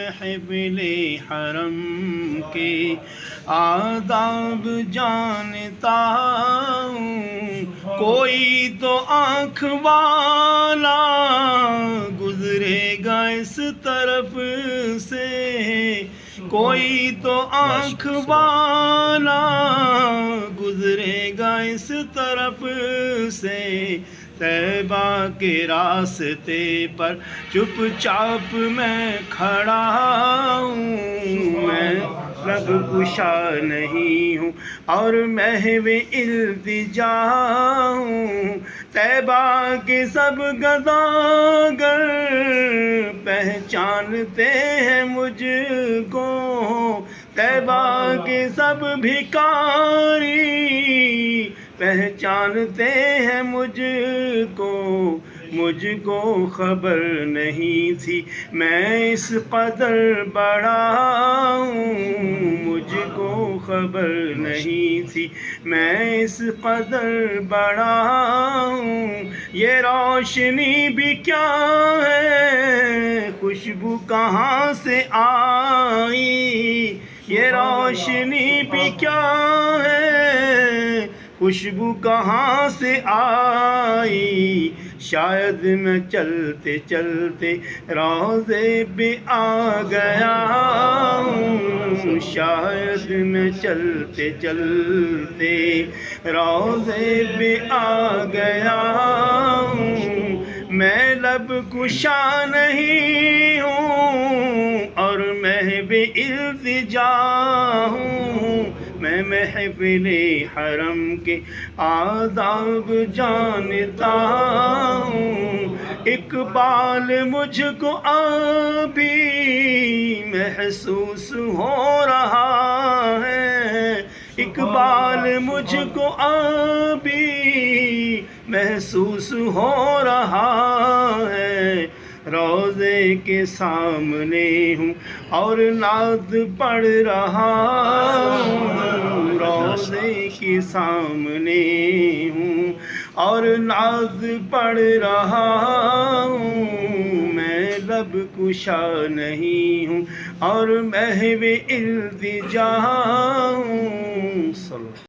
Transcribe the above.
محفل حرم کے آداب جانتا ہوں، کوئی تو آنکھ والا گزرے گا اس طرف سے، کوئی تو آنکھ والا گزرے گا اس طرف سے، طیبہ کے راستے پر چپ چاپ میں کھڑا ہوں، میں رب کشا نہیں ہوں اور محو التجا ہوں، طیبہ کے سب گداگر پہچانتے ہیں مجھ کو، طیبہ کے سب بھکاری پہچانتے ہیں مجھ کو خبر نہیں تھی میں اس قدر بڑا ہوں، مجھ کو خبر نہیں تھی میں اس قدر بڑا ہوں، یہ روشنی بھی کیا ہے خوشبو کہاں سے آئی، یہ روشنی بھی کیا ہے خوشبو کہاں سے آئی، شاید میں چلتے چلتے روضے پہ آ گیا ہوں، شاید میں چلتے چلتے روضے پہ آ گیا ہوں، میں لب کشا نہیں ہوں اور محو التجا ہوں، میں محفل حرم کے آداب جانتا ہوں، اقبال مجھ کو ابھی محسوس ہو رہا ہے، اقبال مجھ کو ابھی محسوس ہو رہا ہے، روضے کے سامنے ہوں اور نعت پڑھ رہا ہوں، روضے کے سامنے ہوں اور نعت پڑھ رہا ہوں، میں لب کشا نہیں ہوں اور محو التجا ہوں۔